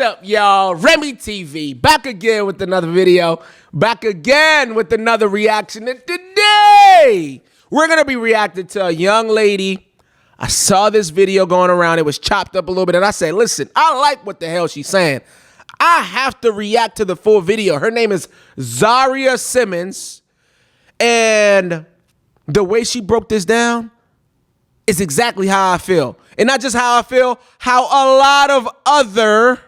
up, y'all? Remy TV, back again with another video, back again with another reaction. And today, we're going to be reacting to a young lady. I saw this video going around. It was chopped up a little bit, and I said, listen, I like what the hell she's saying. I have to react to the full video. Her name is Zaria Simmons, and the way she broke this down is exactly how I feel. And not just how I feel, how a lot of other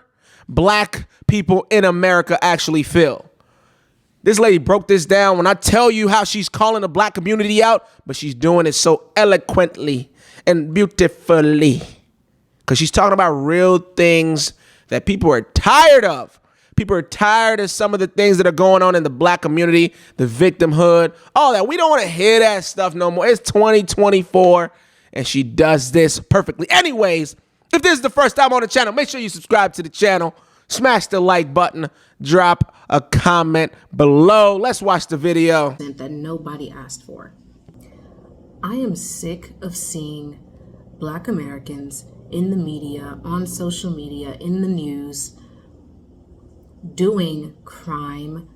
black people in America actually feel. This lady broke this down. When I tell you how she's calling the black community out, but she's doing it so eloquently and beautifully. Because she's talking about real things that people are tired of. People are tired of some of the things that are going on in the black community, the victimhood, all that. We don't want to hear that stuff no more. It's 2024. And she does this perfectly. Anyways, if this is the first time on the channel, make sure you subscribe to the channel. Smash the like button. Drop a comment below. Let's watch the video. That nobody asked for. I am sick of seeing black Americans in the media, on social media, in the news, doing crime,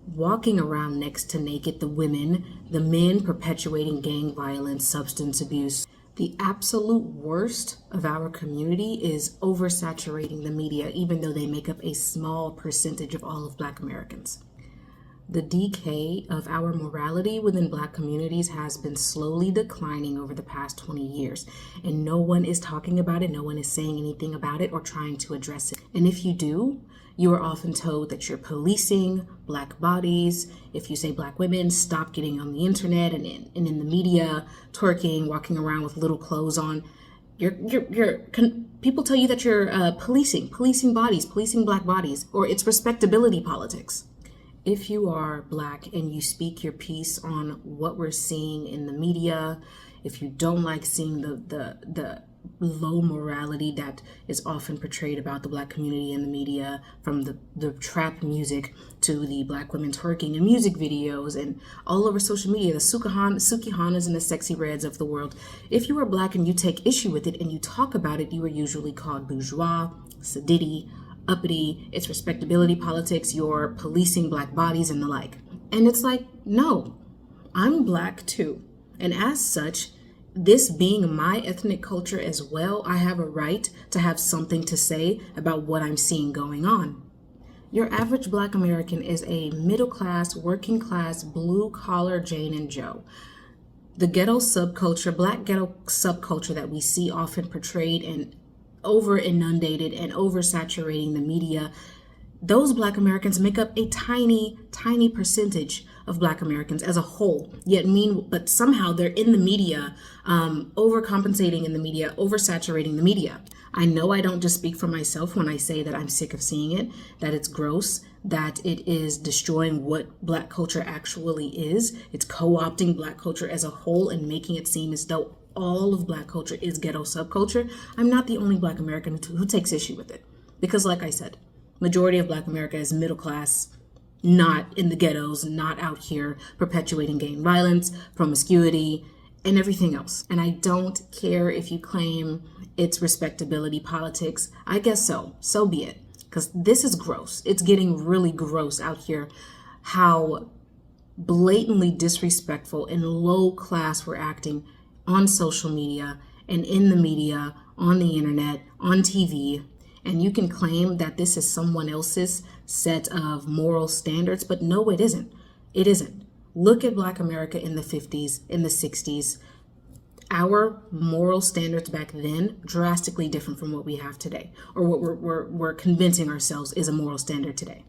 walking around next to naked, the women, the men perpetuating gang violence, substance abuse. The absolute worst of our community is oversaturating the media, even though they make up a small percentage of all of black Americans. The decay of our morality within black communities has been slowly declining over the past 20 years, and no one is talking about it, no one is saying anything about it or trying to address it. And if you do, you are often told that you're policing black bodies. If you say black women, stop getting on the internet and in the media, twerking, walking around with little clothes on. People tell you that you're policing bodies, policing black bodies, or it's respectability politics. If you are black and you speak your piece on what we're seeing in the media, if you don't like seeing the low morality that is often portrayed about the black community in the media, from the trap music to the black women twerking in music videos and all over social media, the Sukihanas and the Sexy Reds of the world. If you are black and you take issue with it and you talk about it, you are usually called bourgeois, sedity, uppity, it's respectability politics, you're policing black bodies and the like. And it's like, no, I'm black too. And as such, this being my ethnic culture as well, I have a right to have something to say about what I'm seeing going on. Your average black American is a middle class, working class, blue collar Jane and Joe. The ghetto subculture, black ghetto subculture that we see often portrayed and over inundated and oversaturating the media, those black Americans make up a tiny, tiny percentage of black Americans as a whole, but somehow they're in the media, overcompensating in the media, oversaturating the media. I know I don't just speak for myself when I say that I'm sick of seeing it, that it's gross, that it is destroying what black culture actually is. It's co-opting black culture as a whole and making it seem as though all of black culture is ghetto subculture. I'm not the only black American who takes issue with it. Because like I said, majority of black America is middle class, not in the ghettos, not out here perpetuating gang violence, promiscuity, and everything else. And I don't care if you claim it's respectability politics. I guess so be it. Because this is gross. It's getting really gross out here how blatantly disrespectful and low class we're acting on social media and in the media, on the internet, on TV. And you can claim that this is someone else's set of moral standards, but no, it isn't. It isn't. Look at black America in the 50s, in the 60s. Our moral standards back then, drastically different from what we have today, or what we're convincing ourselves is a moral standard today.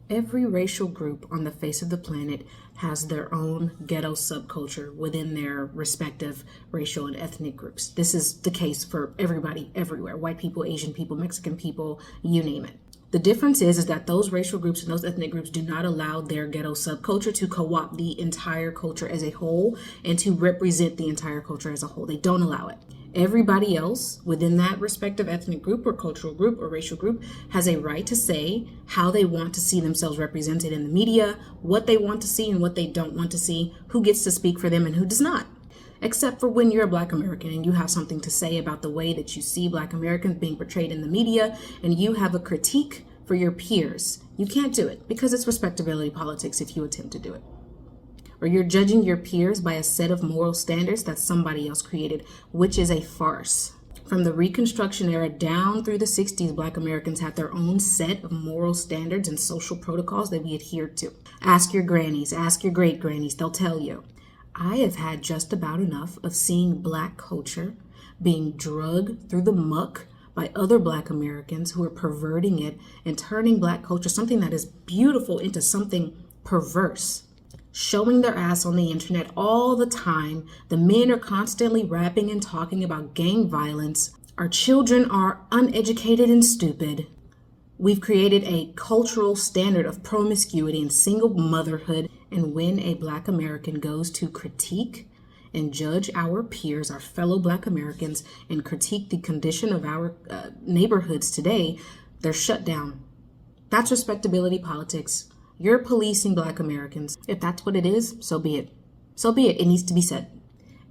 Every racial group on the face of the planet has their own ghetto subculture within their respective racial and ethnic groups. This is the case for everybody, everywhere. White people, Asian people, Mexican people, you name it. The difference is that those racial groups and those ethnic groups do not allow their ghetto subculture to co-opt the entire culture as a whole and to represent the entire culture as a whole. They don't allow it. Everybody else within that respective ethnic group or cultural group or racial group has a right to say how they want to see themselves represented in the media, what they want to see and what they don't want to see, who gets to speak for them and who does not. except for when you're a Black American and you have something to say about the way that you see Black Americans being portrayed in the media, and you have a critique for your peers. You can't do it because it's respectability politics if you attempt to do it. Or you're judging your peers by a set of moral standards that somebody else created, which is a farce. From the Reconstruction era down through the 60s, Black Americans had their own set of moral standards and social protocols that we adhered to. Ask your grannies, ask your great grannies, they'll tell you. I have had just about enough of seeing Black culture being drugged through the muck by other Black Americans who are perverting it and turning Black culture, something that is beautiful, into something perverse. Showing their ass on the internet all the time. The men are constantly rapping and talking about gang violence. Our children are uneducated and stupid. We've created a cultural standard of promiscuity and single motherhood. And when a Black American goes to critique and judge our peers, our fellow Black Americans, and critique the condition of our neighborhoods today, they're shut down. That's respectability politics. You're policing Black Americans. If that's what it is, so be it. So be it. It needs to be said.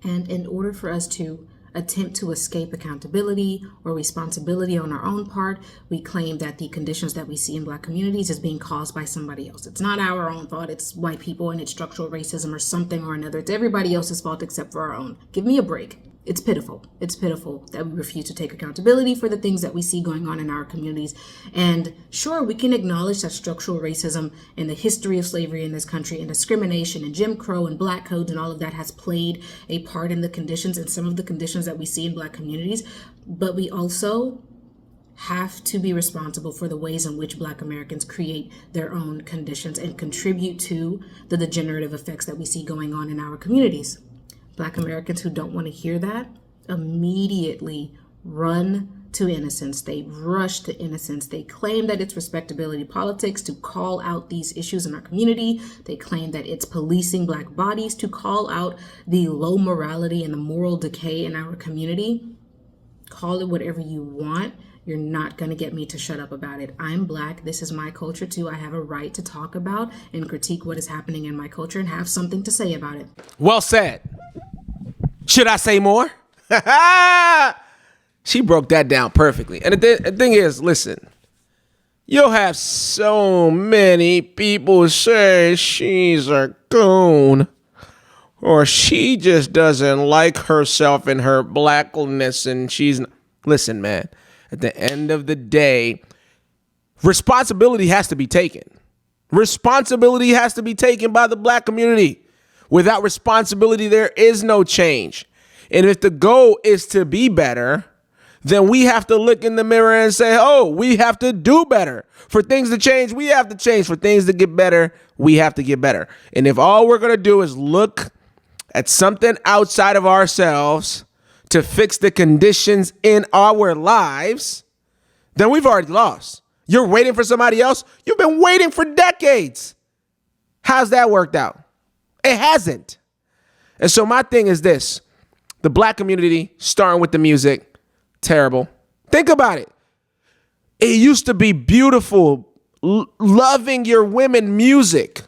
And in order for us to attempt to escape accountability or responsibility on our own part, we claim that the conditions that we see in Black communities is being caused by somebody else. It's not our own fault. It's white people and it's structural racism or something or another. It's everybody else's fault except for our own. Give me a break. It's pitiful. It's pitiful that we refuse to take accountability for the things that we see going on in our communities. And sure, we can acknowledge that structural racism and the history of slavery in this country and discrimination and Jim Crow and Black codes and all of that has played a part in the conditions and some of the conditions that we see in Black communities. But we also have to be responsible for the ways in which Black Americans create their own conditions and contribute to the degenerative effects that we see going on in our communities. Black Americans who don't want to hear that immediately run to innocence. They rush to innocence. They claim that it's respectability politics to call out these issues in our community. They claim that it's policing Black bodies to call out the low morality and the moral decay in our community. Call it whatever you want. You're not going to get me to shut up about it. I'm Black. This is my culture too. I have a right to talk about and critique what is happening in my culture and have something to say about it. Well said. Should I say more? She broke that down perfectly. And the thing is, listen, you'll have so many people say she's a goon or she just doesn't like herself and her Blackness and she's... Listen, man, at the end of the day, responsibility has to be taken. Responsibility has to be taken by the Black community. Without responsibility, there is no change. And if the goal is to be better, then we have to look in the mirror and say, oh, we have to do better. For things to change, we have to change. For things to get better, we have to get better. And if all we're going to do is look at something outside of ourselves to fix the conditions in our lives, then we've already lost. You're waiting for somebody else. You've been waiting for decades. How's that worked out? It hasn't. And so my thing is this. The Black community, starting with the music, terrible. Think about it. It used to be beautiful, loving your women music.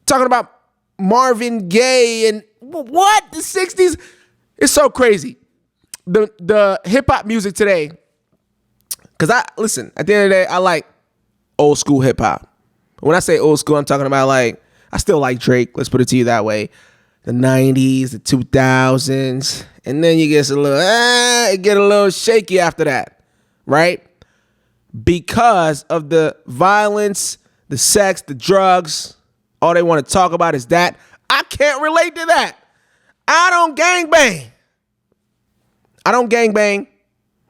Talking about Marvin Gaye and what? The 60s? It's so crazy. The hip-hop music today, because listen, at the end of the day, I like old school hip-hop. When I say old school, I'm talking about like, I still like Drake. Let's put it to you that way. The 90s, the 2000s, and then you get it get a little shaky after that, right? Because of the violence, the sex, the drugs, all they want to talk about is that. I can't relate to that. I don't gangbang. I don't gangbang.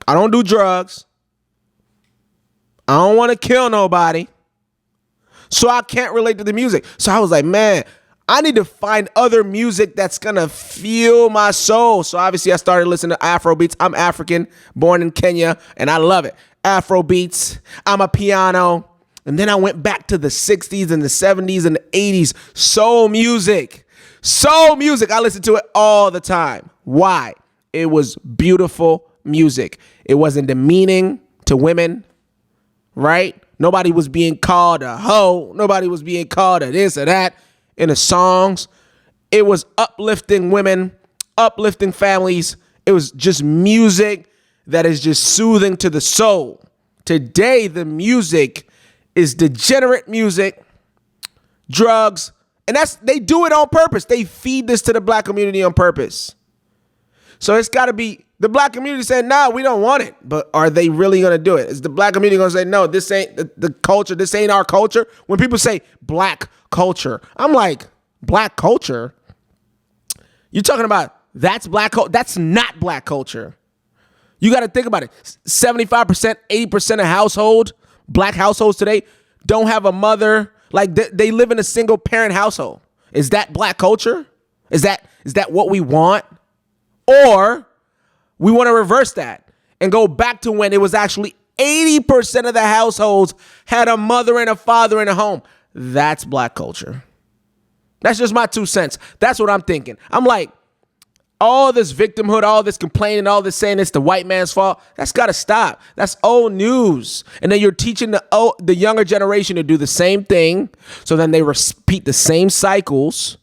I don't do drugs. I don't want to kill nobody. So I can't relate to the music. So I was like, man, I need to find other music that's going to fuel my soul. So obviously I started listening to Afro beats. I'm African, born in Kenya, and I love it. Afro beats. I'm a piano. And then I went back to the 60s and the 70s and the 80s. Soul music. Soul music. I listen to it all the time. Why? It was beautiful music. It wasn't demeaning to women, right? Nobody was being called a hoe. Nobody was being called a this or that in the songs. It was uplifting women, uplifting families. It was just music that is just soothing to the soul. Today, the music is degenerate music, drugs, and they do it on purpose. They feed this to the black community on purpose. So it's got to be the black community saying, nah, we don't want it. But are they really going to do it? Is the black community going to say, no, this ain't the culture. This ain't our culture. When people say black culture, I'm like, black culture? You're talking about that's black culture? That's not black culture. You got to think about it. 75%, 80% of black households today don't have a mother. Like they live in a single parent household. Is that black culture? Is that what we want? Or we want to reverse that and go back to when it was actually 80% of the households had a mother and a father in the home. That's black culture. That's just my 2 cents. That's what I'm thinking. I'm like, all this victimhood, all this complaining, all this saying it's the white man's fault, that's got to stop. That's old news. And then you're teaching the younger generation to do the same thing. So then they repeat the same cycles.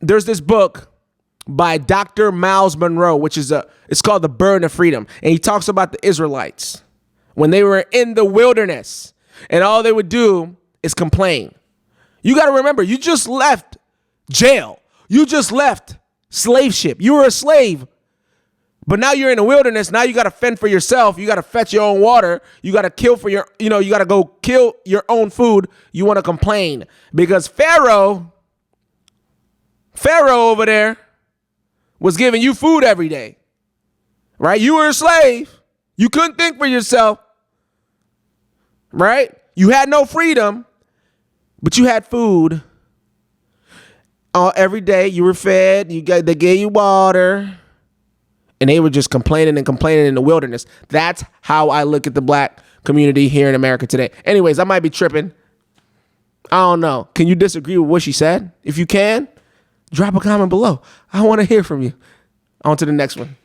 There's this book by Dr. Miles Monroe, which is it's called The Burden of Freedom. And he talks about the Israelites when they were in the wilderness and all they would do is complain. You got to remember, you just left jail. You just left slave ship. You were a slave, but now you're in the wilderness. Now you got to fend for yourself. You got to fetch your own water. You got to kill for you got to go kill your own food. You want to complain because Pharaoh over there was giving you food every day, right? You were a slave. You couldn't think for yourself, right? You had no freedom, but you had food. Every day you were fed. They gave you water, and they were just complaining and complaining in the wilderness. That's how I look at the black community here in America today. Anyways, I might be tripping. I don't know. Can you disagree with what she said? If you can, drop a comment below. I want to hear from you. On to the next one.